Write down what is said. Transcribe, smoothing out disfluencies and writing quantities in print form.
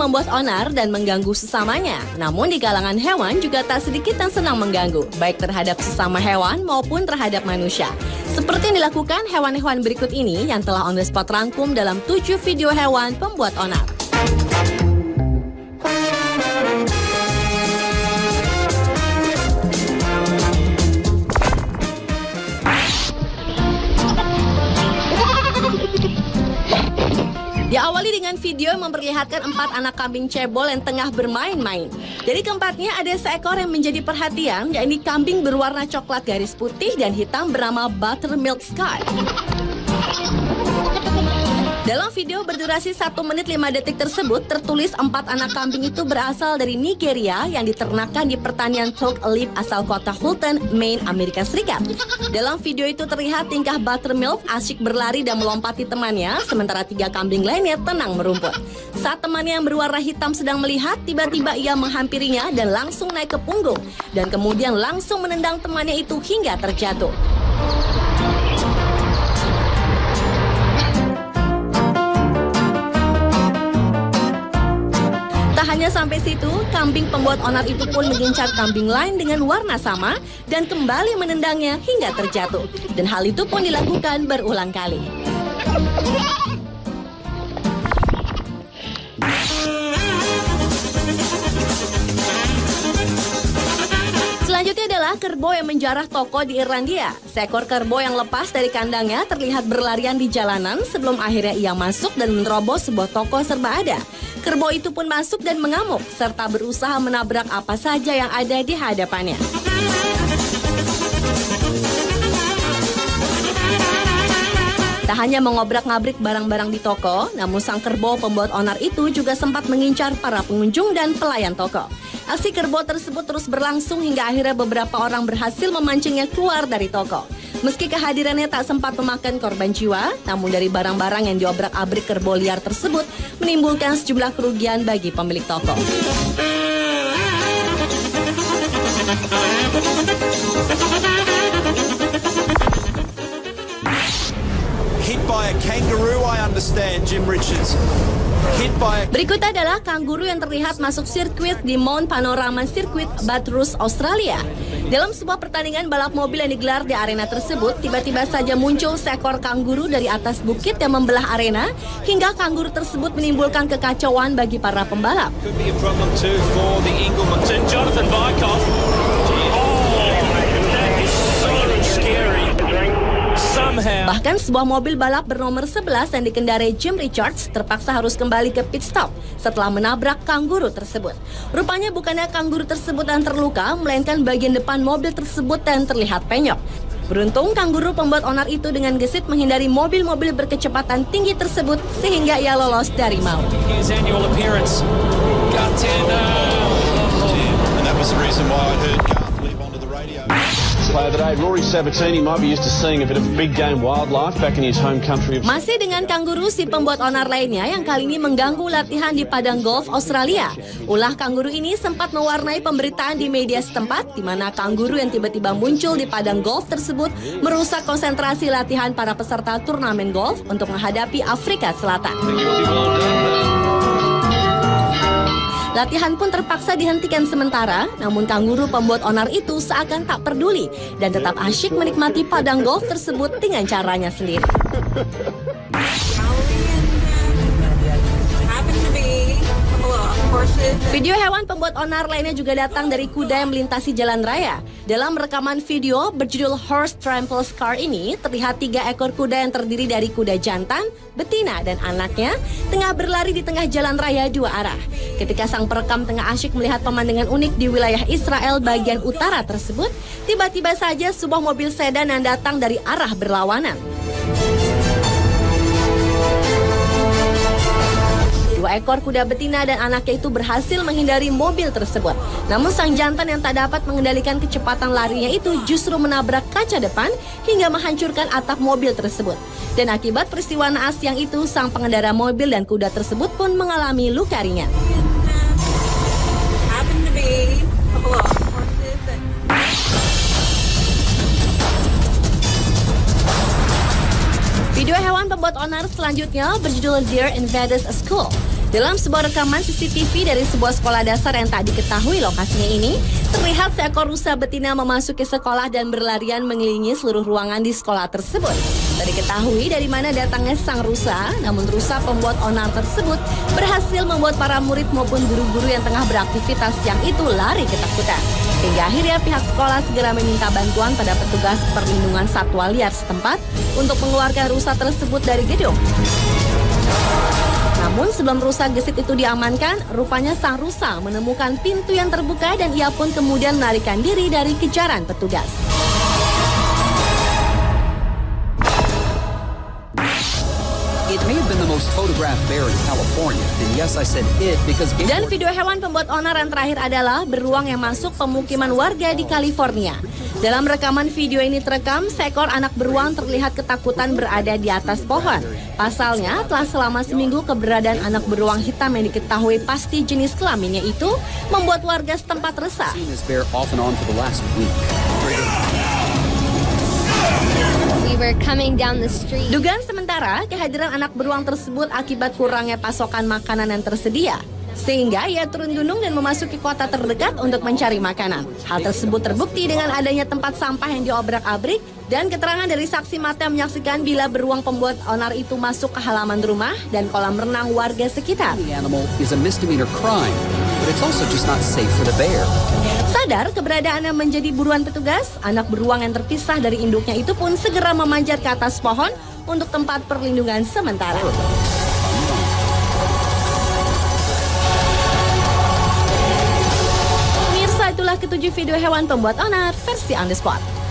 membuat onar dan mengganggu sesamanya. Namun di kalangan hewan juga tak sedikit yang senang mengganggu, baik terhadap sesama hewan maupun terhadap manusia. Seperti yang dilakukan hewan-hewan berikut ini yang telah on the spot rangkum dalam 7 video hewan pembuat onar. Diawali dengan video yang memperlihatkan 4 anak kambing cebol yang tengah bermain-main. Dari keempatnya ada seekor yang menjadi perhatian, yakni kambing berwarna coklat garis putih dan hitam bernama Buttermilk Sky. Dalam video berdurasi 1 menit 5 detik tersebut, tertulis 4 anak kambing itu berasal dari Nigeria yang diternakan di pertanian Talk Leaf asal kota Fulton, Maine, Amerika Serikat. Dalam video itu terlihat tingkah Buttermilk asyik berlari dan melompati temannya, sementara 3 kambing lainnya tenang merumput. Saat temannya yang berwarna hitam sedang melihat, tiba-tiba ia menghampirinya dan langsung naik ke punggung, dan kemudian langsung menendang temannya itu hingga terjatuh. Hanya sampai situ, kambing pembuat onar itu pun mengincar kambing lain dengan warna sama dan kembali menendangnya hingga terjatuh. Dan hal itu pun dilakukan berulang kali. Selanjutnya adalah kerbau yang menjarah toko di Irlandia. Seekor kerbau yang lepas dari kandangnya terlihat berlarian di jalanan sebelum akhirnya ia masuk dan menerobos sebuah toko serba ada. Kerbau itu pun masuk dan mengamuk, serta berusaha menabrak apa saja yang ada di hadapannya. Tak hanya mengobrak-ngabrik barang-barang di toko, namun sang kerbau pembuat onar itu juga sempat mengincar para pengunjung dan pelayan toko. Aksi kerbau tersebut terus berlangsung hingga akhirnya beberapa orang berhasil memancingnya keluar dari toko. Meski kehadirannya tak sempat memakan korban jiwa, namun dari barang-barang yang diobrak-abrik kerbau liar tersebut menimbulkan sejumlah kerugian bagi pemilik toko. Hit by a kangaroo, I understand, Jim Richards. Berikut adalah kanguru yang terlihat masuk sirkuit di Mount Panorama Circuit, Bathurst, Australia. Dalam sebuah pertandingan balap mobil yang digelar di arena tersebut, tiba-tiba saja muncul seekor kanguru dari atas bukit yang membelah arena, hingga kanguru tersebut menimbulkan kekacauan bagi para pembalap. Bahkan sebuah mobil balap bernomor 11 yang dikendarai Jim Richards terpaksa harus kembali ke pit stop setelah menabrak kanguru tersebut. Rupanya bukannya kanguru tersebut yang terluka, melainkan bagian depan mobil tersebut yang terlihat penyok. Beruntung kanguru pembuat onar itu dengan gesit menghindari mobil-mobil berkecepatan tinggi tersebut sehingga ia lolos dari maut. Masih dengan kanguru, si pembuat onar lainnya yang kali ini mengganggu latihan di padang golf Australia. Ulah kanguru ini sempat mewarnai pemberitaan di media setempat, di mana kanguru yang tiba-tiba muncul di padang golf tersebut merusak konsentrasi latihan para peserta turnamen golf untuk menghadapi Afrika Selatan. Latihan pun terpaksa dihentikan sementara, namun kanguru pembuat onar itu seakan tak peduli dan tetap asyik menikmati padang golf tersebut dengan caranya sendiri. Video hewan pembuat onar lainnya juga datang dari kuda yang melintasi jalan raya. Dalam rekaman video berjudul Horse Tramples Car ini, terlihat 3 ekor kuda yang terdiri dari kuda jantan, betina, dan anaknya tengah berlari di tengah jalan raya 2 arah. Ketika sang perekam tengah asyik melihat pemandangan unik di wilayah Israel bagian utara tersebut, tiba-tiba saja sebuah mobil sedan yang datang dari arah berlawanan. 2 ekor kuda betina dan anaknya itu berhasil menghindari mobil tersebut. Namun sang jantan yang tak dapat mengendalikan kecepatan larinya itu justru menabrak kaca depan hingga menghancurkan atap mobil tersebut. Dan akibat peristiwa naas yang itu, sang pengendara mobil dan kuda tersebut pun mengalami luka ringan. Video hewan pembuat onar selanjutnya berjudul Deer Invaders a School. Dalam sebuah rekaman CCTV dari sebuah sekolah dasar yang tak diketahui lokasinya ini, terlihat seekor rusa betina memasuki sekolah dan berlarian mengelilingi seluruh ruangan di sekolah tersebut. Tak diketahui dari mana datangnya sang rusa, namun rusa pembuat onar tersebut berhasil membuat para murid maupun guru-guru yang tengah beraktivitas yang itu lari ketakutan. Hingga akhirnya pihak sekolah segera meminta bantuan pada petugas perlindungan satwa liar setempat untuk mengeluarkan rusa tersebut dari gedung. Namun sebelum rusa gesit itu diamankan, rupanya sang rusa menemukan pintu yang terbuka dan ia pun kemudian melarikan diri dari kejaran petugas. It may have been the most photographed bear in California. And yes, I said it because Dan video hewan pembuat onar yang terakhir adalah beruang yang masuk pemukiman warga di California. Dalam rekaman video ini terekam, seekor anak beruang terlihat ketakutan berada di atas pohon. Pasalnya, telah selama seminggu keberadaan anak beruang hitam yang diketahui pasti jenis kelaminnya itu membuat warga setempat resah. seen this bear off and on for the last week. We were coming down the street. Dugaan sementara, kehadiran anak beruang tersebut akibat kurangnya pasokan makanan yang tersedia. Sehingga ia turun gunung dan memasuki kota terdekat untuk mencari makanan. Hal tersebut terbukti dengan adanya tempat sampah yang diobrak-abrik dan keterangan dari saksi mata yang menyaksikan bila beruang pembuat onar itu masuk ke halaman rumah dan kolam renang warga sekitar. The animal is a misdemeanor crime, but it's also just not safe for the bear. Sadar keberadaannya menjadi buruan petugas, anak beruang yang terpisah dari induknya itu pun segera memanjat ke atas pohon untuk tempat perlindungan sementara. Pemirsa, itulah ketujuh video hewan pembuat onar versi On The Spot.